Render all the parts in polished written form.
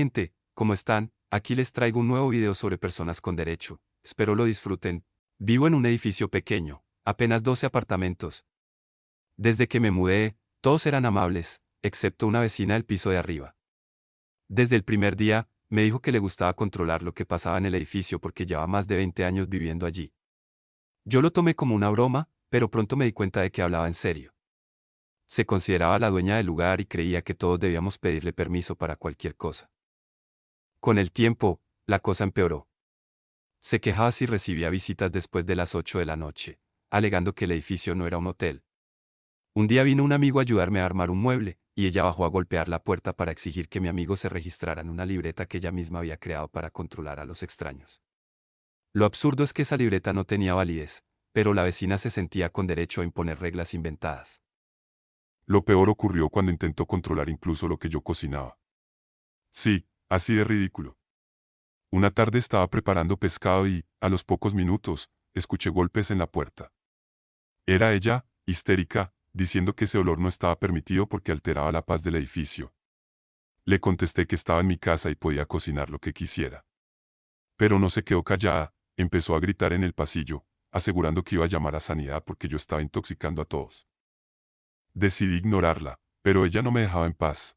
Gente, ¿cómo están? Aquí les traigo un nuevo video sobre personas con derecho. Espero lo disfruten. Vivo en un edificio pequeño, apenas 12 apartamentos. Desde que me mudé, todos eran amables, excepto una vecina del piso de arriba. Desde el primer día, me dijo que le gustaba controlar lo que pasaba en el edificio porque llevaba más de 20 años viviendo allí. Yo lo tomé como una broma, pero pronto me di cuenta de que hablaba en serio. Se consideraba la dueña del lugar y creía que todos debíamos pedirle permiso para cualquier cosa. Con el tiempo, la cosa empeoró. Se quejaba si recibía visitas después de las 8 de la noche, alegando que el edificio no era un hotel. Un día vino un amigo a ayudarme a armar un mueble, y ella bajó a golpear la puerta para exigir que mi amigo se registrara en una libreta que ella misma había creado para controlar a los extraños. Lo absurdo es que esa libreta no tenía validez, pero la vecina se sentía con derecho a imponer reglas inventadas. Lo peor ocurrió cuando intentó controlar incluso lo que yo cocinaba. Sí, así de ridículo. Una tarde estaba preparando pescado y, a los pocos minutos, escuché golpes en la puerta. Era ella, histérica, diciendo que ese olor no estaba permitido porque alteraba la paz del edificio. Le contesté que estaba en mi casa y podía cocinar lo que quisiera. Pero no se quedó callada, empezó a gritar en el pasillo, asegurando que iba a llamar a sanidad porque yo estaba intoxicando a todos. Decidí ignorarla, pero ella no me dejaba en paz.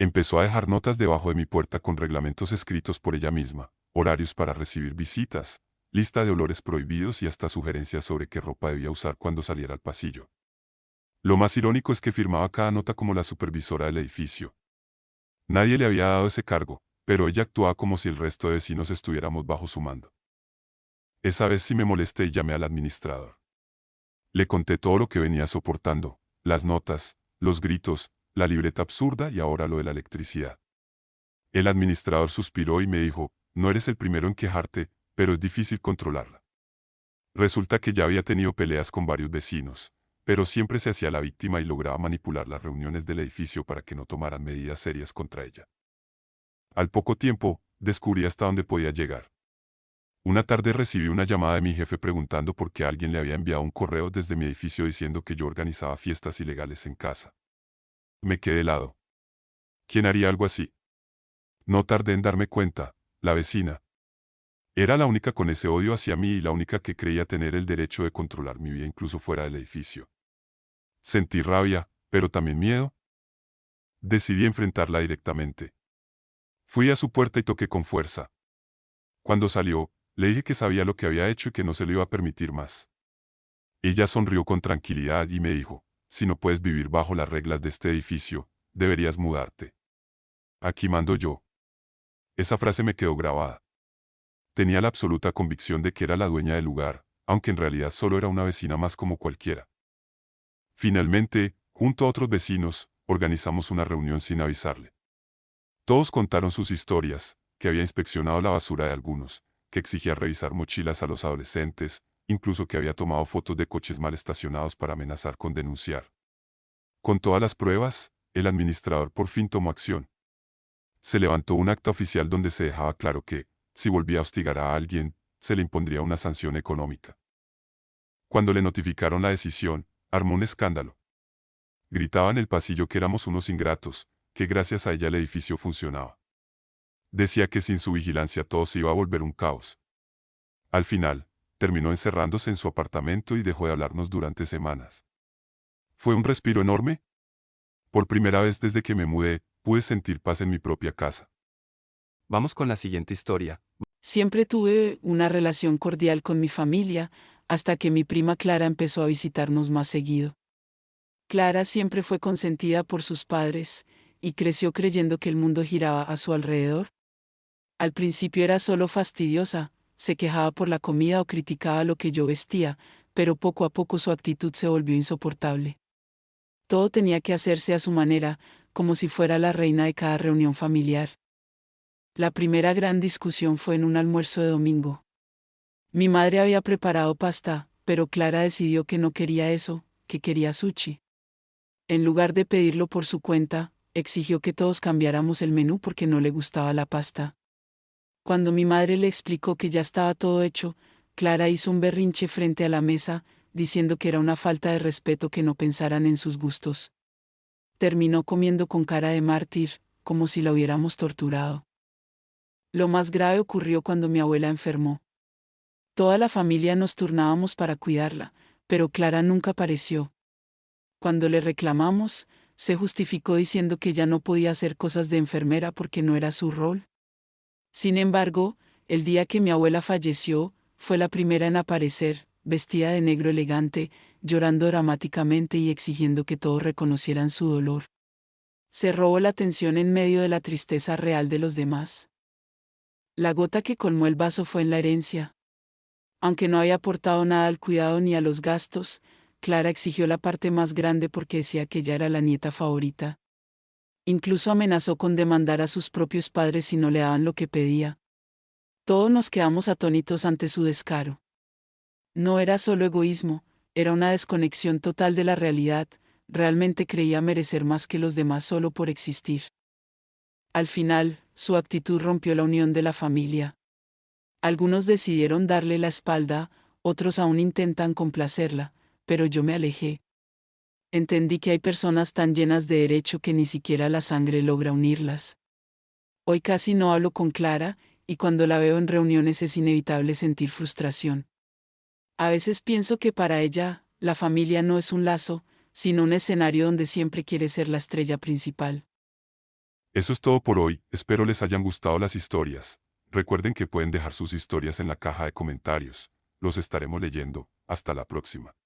Empezó a dejar notas debajo de mi puerta con reglamentos escritos por ella misma, horarios para recibir visitas, lista de olores prohibidos y hasta sugerencias sobre qué ropa debía usar cuando saliera al pasillo. Lo más irónico es que firmaba cada nota como la supervisora del edificio. Nadie le había dado ese cargo, pero ella actuaba como si el resto de vecinos estuviéramos bajo su mando. Esa vez sí me molesté y llamé al administrador. Le conté todo lo que venía soportando, las notas, los gritos, la libreta absurda y ahora lo de la electricidad. El administrador suspiró y me dijo, no eres el primero en quejarte, pero es difícil controlarla. Resulta que ya había tenido peleas con varios vecinos, pero siempre se hacía la víctima y lograba manipular las reuniones del edificio para que no tomaran medidas serias contra ella. Al poco tiempo, descubrí hasta dónde podía llegar. Una tarde recibí una llamada de mi jefe preguntando por qué alguien le había enviado un correo desde mi edificio diciendo que yo organizaba fiestas ilegales en casa. Me quedé helado. ¿Quién haría algo así? No tardé en darme cuenta, la vecina. Era la única con ese odio hacia mí y la única que creía tener el derecho de controlar mi vida incluso fuera del edificio. Sentí rabia, pero también miedo. Decidí enfrentarla directamente. Fui a su puerta y toqué con fuerza. Cuando salió, le dije que sabía lo que había hecho y que no se lo iba a permitir más. Ella sonrió con tranquilidad y me dijo, si no puedes vivir bajo las reglas de este edificio, deberías mudarte. Aquí mando yo. Esa frase me quedó grabada. Tenía la absoluta convicción de que era la dueña del lugar, aunque en realidad solo era una vecina más como cualquiera. Finalmente, junto a otros vecinos, organizamos una reunión sin avisarle. Todos contaron sus historias, que había inspeccionado la basura de algunos, que exigía revisar mochilas a los adolescentes, incluso que había tomado fotos de coches mal estacionados para amenazar con denunciar. Con todas las pruebas, el administrador por fin tomó acción. Se levantó un acta oficial donde se dejaba claro que, si volvía a hostigar a alguien, se le impondría una sanción económica. Cuando le notificaron la decisión, armó un escándalo. Gritaba en el pasillo que éramos unos ingratos, que gracias a ella el edificio funcionaba. Decía que sin su vigilancia todo se iba a volver un caos. Al final, terminó encerrándose en su apartamento y dejó de hablarnos durante semanas. Fue un respiro enorme. Por primera vez desde que me mudé, pude sentir paz en mi propia casa. Vamos con la siguiente historia. Siempre tuve una relación cordial con mi familia, hasta que mi prima Clara empezó a visitarnos más seguido. Clara siempre fue consentida por sus padres, y creció creyendo que el mundo giraba a su alrededor. Al principio era solo fastidiosa, se quejaba por la comida o criticaba lo que yo vestía, pero poco a poco su actitud se volvió insoportable. Todo tenía que hacerse a su manera, como si fuera la reina de cada reunión familiar. La primera gran discusión fue en un almuerzo de domingo. Mi madre había preparado pasta, pero Clara decidió que no quería eso, que quería sushi. En lugar de pedirlo por su cuenta, exigió que todos cambiáramos el menú porque no le gustaba la pasta. Cuando mi madre le explicó que ya estaba todo hecho, Clara hizo un berrinche frente a la mesa, diciendo que era una falta de respeto que no pensaran en sus gustos. Terminó comiendo con cara de mártir, como si la hubiéramos torturado. Lo más grave ocurrió cuando mi abuela enfermó. Toda la familia nos turnábamos para cuidarla, pero Clara nunca apareció. Cuando le reclamamos, se justificó diciendo que ya no podía hacer cosas de enfermera porque no era su rol. Sin embargo, el día que mi abuela falleció, fue la primera en aparecer, vestida de negro elegante, llorando dramáticamente y exigiendo que todos reconocieran su dolor. Se robó la atención en medio de la tristeza real de los demás. La gota que colmó el vaso fue en la herencia. Aunque no había aportado nada al cuidado ni a los gastos, Clara exigió la parte más grande porque decía que ella era la nieta favorita. Incluso amenazó con demandar a sus propios padres si no le daban lo que pedía. Todos nos quedamos atónitos ante su descaro. No era solo egoísmo, era una desconexión total de la realidad, realmente creía merecer más que los demás solo por existir. Al final, su actitud rompió la unión de la familia. Algunos decidieron darle la espalda, otros aún intentan complacerla, pero yo me alejé. Entendí que hay personas tan llenas de derecho que ni siquiera la sangre logra unirlas. Hoy casi no hablo con Clara, y cuando la veo en reuniones es inevitable sentir frustración. A veces pienso que para ella, la familia no es un lazo, sino un escenario donde siempre quiere ser la estrella principal. Eso es todo por hoy, espero les hayan gustado las historias. Recuerden que pueden dejar sus historias en la caja de comentarios. Los estaremos leyendo. Hasta la próxima.